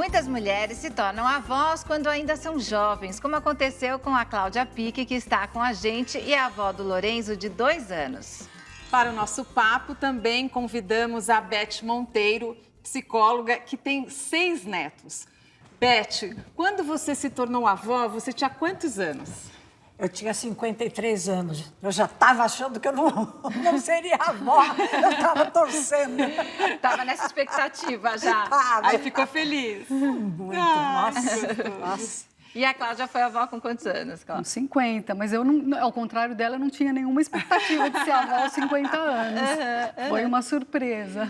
Muitas mulheres se tornam avós quando ainda são jovens, como aconteceu com a Cláudia Pique, que está com a gente, e a avó do Lorenzo, de 2 anos. Para o nosso papo, também convidamos a Beth Monteiro, psicóloga, que tem 6 netos. Beth, quando você se tornou avó, você tinha quantos anos? Eu tinha 53 anos. Eu já estava achando que eu não seria avó. Eu estava torcendo. Estava nessa expectativa já. Aí ficou feliz. Muito. Nossa. E a Cláudia foi avó com quantos anos, Cláudia? Com 50, mas eu, não, ao contrário dela, eu não tinha nenhuma expectativa de ser avó aos 50 anos. Foi uma surpresa.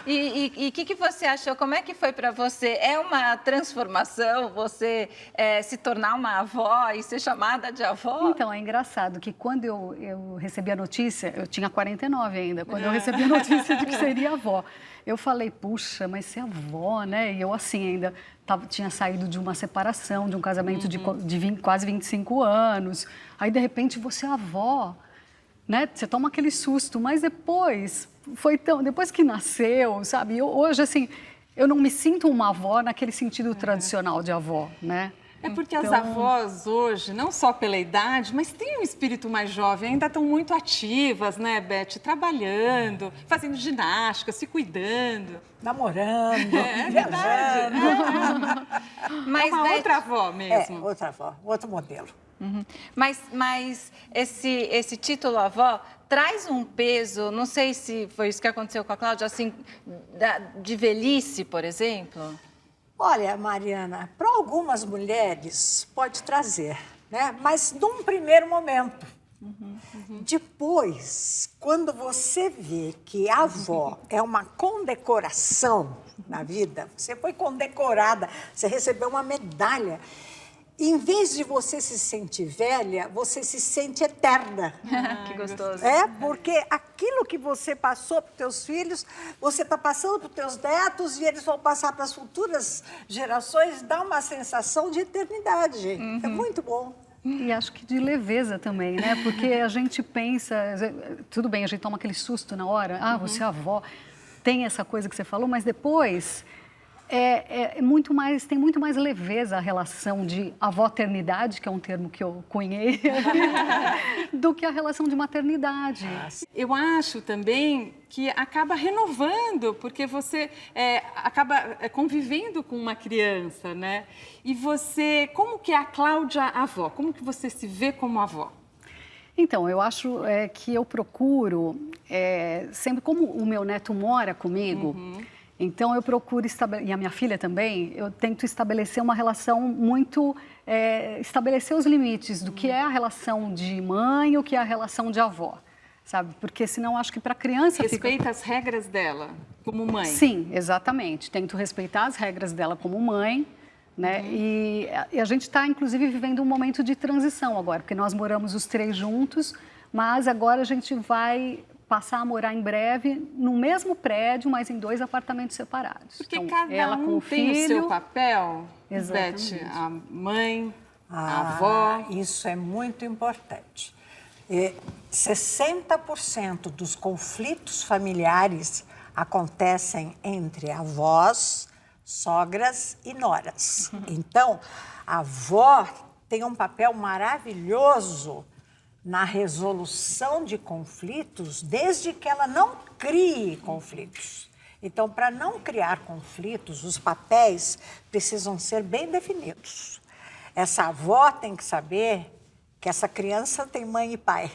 E o que você achou? Como é que foi para você? É uma transformação você se tornar uma avó e ser chamada de avó? Então, é engraçado que quando eu recebi a notícia, eu tinha 49 ainda, quando eu recebi a notícia de que seria avó, eu falei, puxa, mas ser avó, né? E eu assim ainda tinha saído de uma separação, de um casamento de quase 25 anos. Aí, de repente, você é avó, né? Você toma aquele susto, mas depois, depois que nasceu, sabe? Hoje, assim, eu não me sinto uma avó naquele sentido tradicional de avó, né? É porque as avós hoje, não só pela idade, mas têm um espírito mais jovem, ainda estão muito ativas, né, Beth? Trabalhando, fazendo ginástica, se cuidando. Namorando, É verdade. viajando. Mas, é uma Beth, outra avó mesmo. Outra avó, outro modelo. Mas esse título avó traz um peso, não sei se foi isso que aconteceu com a Cláudia, assim, de velhice, por exemplo? Olha, Mariana, para algumas mulheres pode trazer, né? Mas num primeiro momento. Depois, quando você vê que a avó é uma condecoração na vida, você foi condecorada, você recebeu uma medalha. Em vez de você se sentir velha, você se sente eterna. Que gostoso. É, porque aquilo que você passou para os teus filhos, você está passando para os teus netos e eles vão passar para as futuras gerações, dá uma sensação de eternidade. É muito bom. E acho que de leveza também, né? Porque a gente pensa, tudo bem, a gente toma aquele susto na hora, você é avó, tem essa coisa que você falou, mas depois muito mais, tem muito mais leveza a relação de avó-ternidade, que é um termo que eu cunhei, do que a relação de maternidade. Eu acho também que acaba renovando, porque você acaba convivendo com uma criança, né? E você, como que é a Cláudia avó? Como que você se vê como avó? Então, eu acho que eu procuro, sempre como o meu neto mora comigo, então eu procuro e a minha filha também, eu tento estabelecer uma relação muito, estabelecer os limites do que é a relação de mãe, o que é a relação de avó, sabe? Porque senão acho que para a criança Respeita as regras dela como mãe. Sim, exatamente. Tento respeitar as regras dela como mãe, né? E a gente está, inclusive, vivendo um momento de transição agora, porque nós moramos os 3 juntos, mas agora a gente vai passar a morar em breve no mesmo prédio, mas em 2 apartamentos separados. Porque então, cada ela um com o tem filho, o seu papel, Exatamente. Beth, a mãe, a avó. Isso é muito importante. 60% dos conflitos familiares acontecem entre avós, sogras e noras. Então, a avó tem um papel maravilhoso na resolução de conflitos, desde que ela não crie conflitos. Então, para não criar conflitos, os papéis precisam ser bem definidos. Essa avó tem que saber que essa criança tem mãe e pai.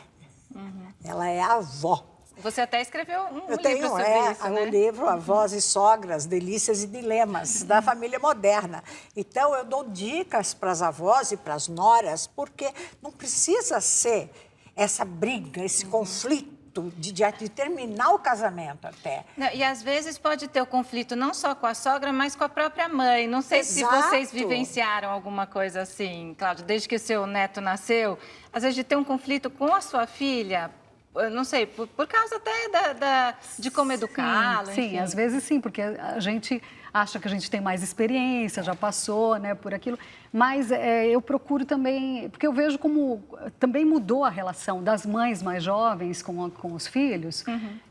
Ela é a avó. Você até escreveu um Eu livro tenho sobre isso, né? o livro Avós e Sogras, Delícias e Dilemas, da família moderna. Então, eu dou dicas para as avós e para as noras, porque não precisa ser essa briga, esse conflito de terminar o casamento até. Não, e às vezes pode ter o conflito não só com a sogra, mas com a própria mãe. Não sei se Exato. vocês vivenciaram alguma coisa assim, Cláudia, desde que o seu neto nasceu. Às vezes de ter um conflito com a sua filha, eu não sei, por causa até de como educá-lo. Sim, às vezes sim, porque a gente acha que a gente tem mais experiência, já passou, né, por aquilo. Mas eu procuro também, porque eu vejo como também mudou a relação das mães mais jovens com os filhos.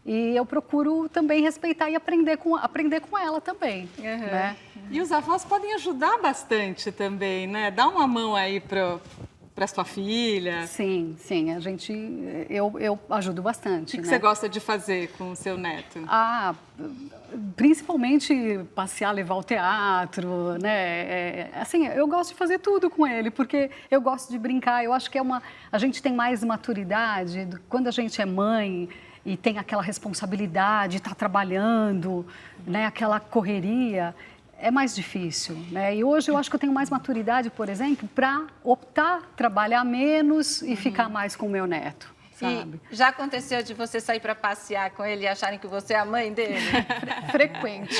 E eu procuro também respeitar e aprender com ela também, né? E os avós podem ajudar bastante também, né? Dá uma mão aí para sua filha. Sim, sim, eu ajudo bastante. O que né? você gosta de fazer com o seu neto? Principalmente passear, levar ao teatro, né? Assim, eu gosto de fazer tudo com ele, porque eu gosto de brincar. Eu acho que a gente tem mais maturidade quando a gente é mãe e tem aquela responsabilidade, está trabalhando, né? Aquela correria. É mais difícil, né? E hoje eu acho que eu tenho mais maturidade, por exemplo, para optar, trabalhar menos e ficar mais com o meu neto, sabe? E já aconteceu de você sair para passear com ele e acharem que você é a mãe dele? Frequente.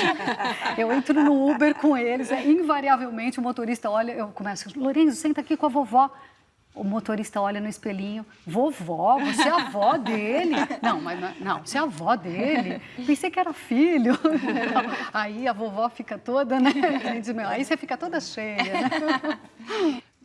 Eu entro no Uber com eles, invariavelmente o motorista olha, eu começo, Lourenço, senta aqui com a vovó. O motorista olha no espelhinho, vovó, você é a avó dele? Não, você é a avó dele? Pensei que era filho. Aí a vovó fica toda, né? Aí você fica toda cheia, né?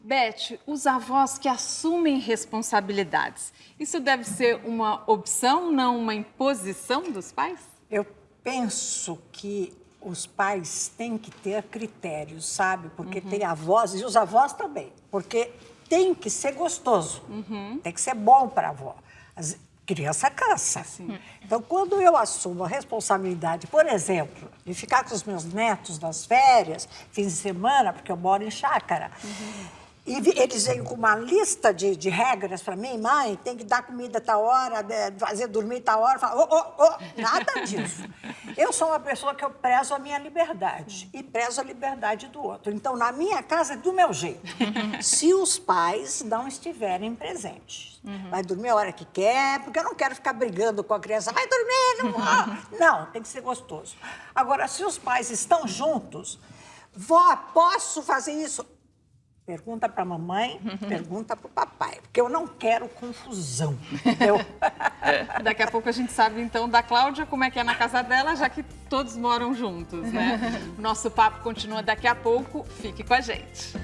Beth, os avós que assumem responsabilidades, isso deve ser uma opção, não uma imposição dos pais? Eu penso que os pais têm que ter critérios, sabe? Porque tem avós, e os avós também, porque tem que ser gostoso, tem que ser bom para a avó. Criança cansa. Então, quando eu assumo a responsabilidade, por exemplo, de ficar com os meus netos nas férias, fins de semana, porque eu moro em chácara, e eles vêm com uma lista de regras para mim, mãe, tem que dar comida tal hora, fazer dormir tal hora, eu falo, nada disso. Eu sou uma pessoa que eu prezo a minha liberdade e prezo a liberdade do outro. Então, na minha casa é do meu jeito. Se os pais não estiverem presentes. Vai dormir a hora que quer, porque eu não quero ficar brigando com a criança. Vai dormir, não vou. Não, tem que ser gostoso. Agora, se os pais estão juntos, vó, posso fazer isso? Pergunta para a mamãe, pergunta para o papai, porque eu não quero confusão, entendeu? Daqui a pouco a gente sabe, então, da Cláudia, como é que é na casa dela, já que todos moram juntos, né? Nosso papo continua daqui a pouco, fique com a gente.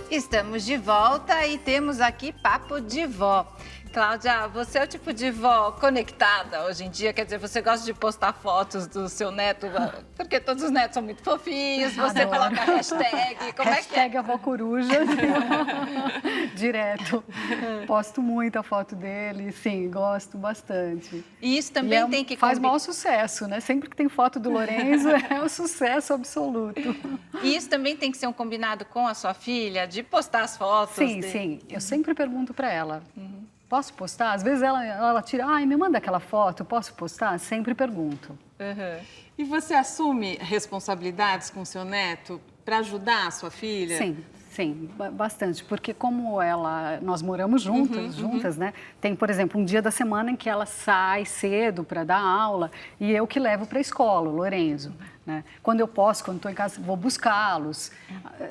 Estamos de volta e temos aqui Papo de Vó. Cláudia, você é o tipo de vó conectada hoje em dia? Quer dizer, você gosta de postar fotos do seu neto? Porque todos os netos são muito fofinhos, você Adoro. coloca a hashtag, como Hashtag avó coruja, direto. Posto muito a foto dele, sim, gosto bastante. E isso também tem que faz maior sucesso, né? Sempre que tem foto do Lourenço, é um sucesso absoluto. E isso também tem que ser um combinado com a sua filha, de postar as fotos? Sim. Eu sempre pergunto para ela. Posso postar? Às vezes ela tira, me manda aquela foto, posso postar? Sempre pergunto. E você assume responsabilidades com seu neto para ajudar a sua filha? Sim, bastante, porque como nós moramos juntas, né? Tem, por exemplo, um dia da semana em que ela sai cedo para dar aula e eu que levo para a escola, o Lourenço, né? Quando eu posso, quando estou em casa, vou buscá-los,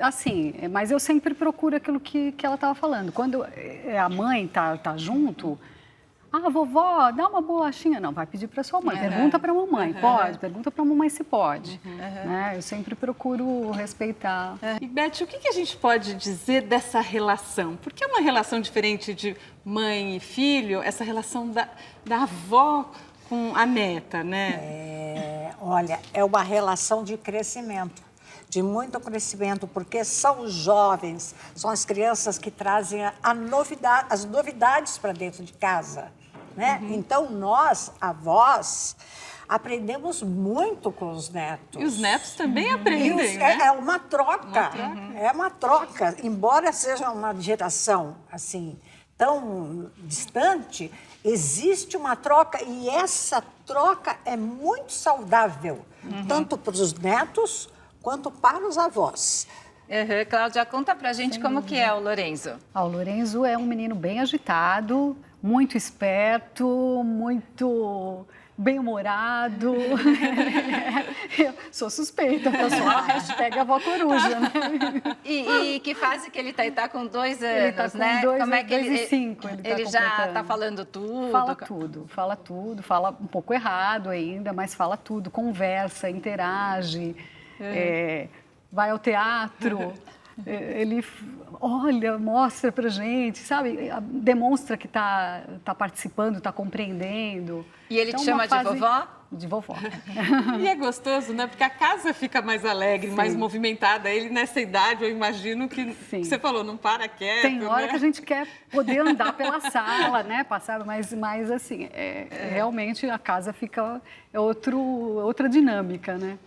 assim, mas eu sempre procuro aquilo que ela estava falando. Quando a mãe tá junto, vovó, dá uma bolachinha. Não, vai pedir para sua mãe. Pergunta para a mamãe, pode? Pergunta para a mamãe se pode. Né? Eu sempre procuro respeitar. E, Beth, o que a gente pode dizer dessa relação? Porque é uma relação diferente de mãe e filho, essa relação da avó com a neta, né? Olha, é uma relação de crescimento. De muito crescimento, porque são os jovens, são as crianças que trazem as novidades para dentro de casa, né? Então, nós, avós, aprendemos muito com os netos. E os netos também aprendem, né? É uma troca, é uma troca. Embora seja uma geração, assim, tão distante, existe uma troca e essa troca é muito saudável, tanto para os netos quanto para os avós. Cláudia, conta pra gente como que é o Lourenço. O Lourenço é um menino bem agitado, muito esperto, muito bem-humorado. Eu sou suspeita, porque eu sou a hashtag avó coruja, né? E que fase que ele está? Ele está com 2 anos, Ele tá com né? 2 Como é que e 5 ele já está falando tudo? Fala tudo, fala um pouco errado ainda, mas fala tudo, conversa, interage. vai ao teatro. Ele olha, mostra pra gente, sabe? Demonstra que tá participando, tá compreendendo. E ele te Então, chama de vovó? De vovó. E é gostoso, né? Porque a casa fica mais alegre, mais movimentada. Ele, nessa idade, eu imagino que, você falou, não para quieto, Tem hora né? que a gente quer poder andar pela sala, né? Passar, mas assim, realmente a casa fica outra dinâmica, né?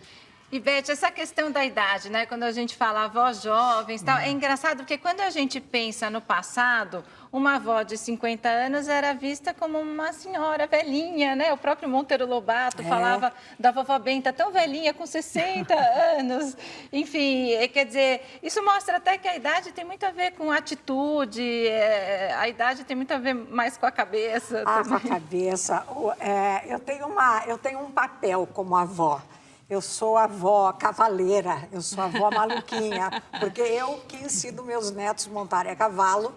E, Beth, essa questão da idade, né? Quando a gente fala avós jovens e tal, é engraçado porque quando a gente pensa no passado, uma avó de 50 anos era vista como uma senhora velhinha, né? O próprio Monteiro Lobato falava da vovó Benta, tão velhinha, com 60 anos. Enfim, quer dizer, isso mostra até que a idade tem muito a ver com atitude, a idade tem muito a ver mais com a cabeça. Com a cabeça. Eu tenho um papel como avó. Eu sou avó cavaleira, eu sou avó maluquinha, porque eu que ensino meus netos a montarem a cavalo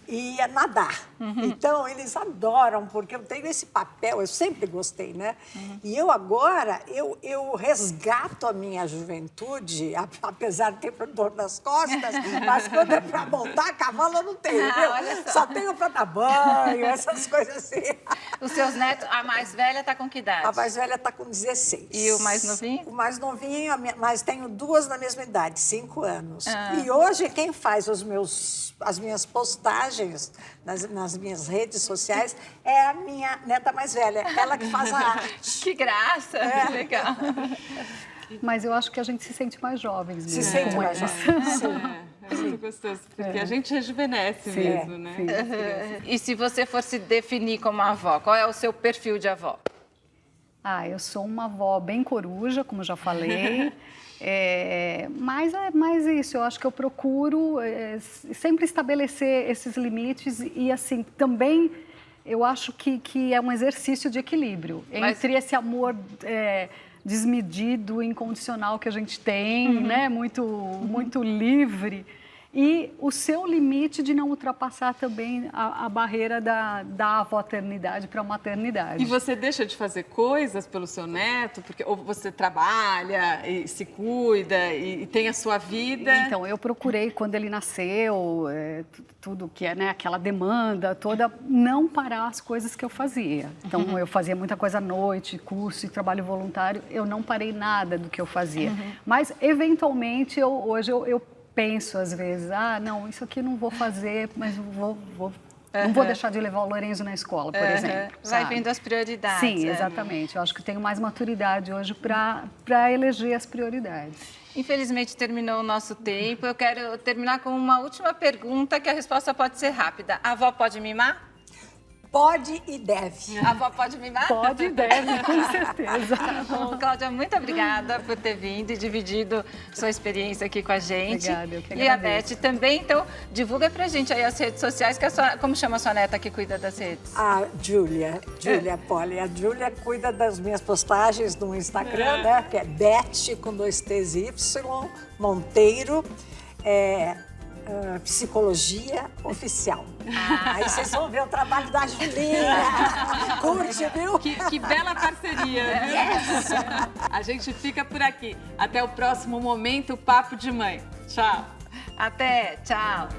e a nadar. Então, eles adoram, porque eu tenho esse papel, eu sempre gostei, né? E eu agora, eu resgato a minha juventude, apesar de ter dor nas costas, mas quando é para montar cavalo, eu não tenho, viu? Olha Só tenho para dar banho, essas coisas assim. Os seus netos, a mais velha está com que idade? A mais velha está com 16. E o mais novinho? O mais novinho, mas tenho duas na mesma idade, 5 anos. E hoje quem faz as minhas postagens nas minhas redes sociais é a minha neta mais velha, ela que faz a arte. Que graça, que legal. Mas eu acho que a gente se sente mais jovens mesmo. Se sente com mais eles. jovem. É muito gostoso, porque a gente rejuvenesce mesmo, né? E se você for se definir como avó, qual é o seu perfil de avó? Eu sou uma avó bem coruja, como já falei. Mas é mais isso, eu acho que eu procuro sempre estabelecer esses limites e, assim, também eu acho que é um exercício de equilíbrio entre esse amor desmedido, incondicional que a gente tem, né? Muito livre. E o seu limite de não ultrapassar também a barreira da avoternidade para a maternidade. E você deixa de fazer coisas pelo seu neto? Ou você trabalha e se cuida e tem a sua vida? Então, eu procurei, quando ele nasceu, tudo que é, né, aquela demanda toda, não parar as coisas que eu fazia. Então, eu fazia muita coisa à noite, curso e trabalho voluntário, eu não parei nada do que eu fazia. Mas, eventualmente, hoje eu penso às vezes, não, isso aqui não vou fazer, mas não vou deixar de levar o Lorenzo na escola, por exemplo. Vai sabe? vendo as prioridades. Sim, exatamente. Eu acho que tenho mais maturidade hoje para eleger as prioridades. Infelizmente terminou o nosso tempo. Eu quero terminar com uma última pergunta, que a resposta pode ser rápida. A avó pode mimar? Pode e deve. A avó pode mimar? Pode e deve, com certeza. Bom, Cláudia, muito obrigada por ter vindo e dividido sua experiência aqui com a gente. Obrigada, eu que agradeço. E a Beth também. Então, divulga pra gente aí as redes sociais, como chama a sua neta que cuida das redes? A Júlia Poli. A Júlia cuida das minhas postagens no Instagram, né? Que é Beth, com 2 T's e Y, Monteiro, Psicologia Oficial. Aí vocês vão ver o trabalho da Julinha. Curte, viu? Que bela parceria, viu? Yes. A gente fica por aqui. Até o próximo Momento Papo de Mãe. Tchau. Até, tchau.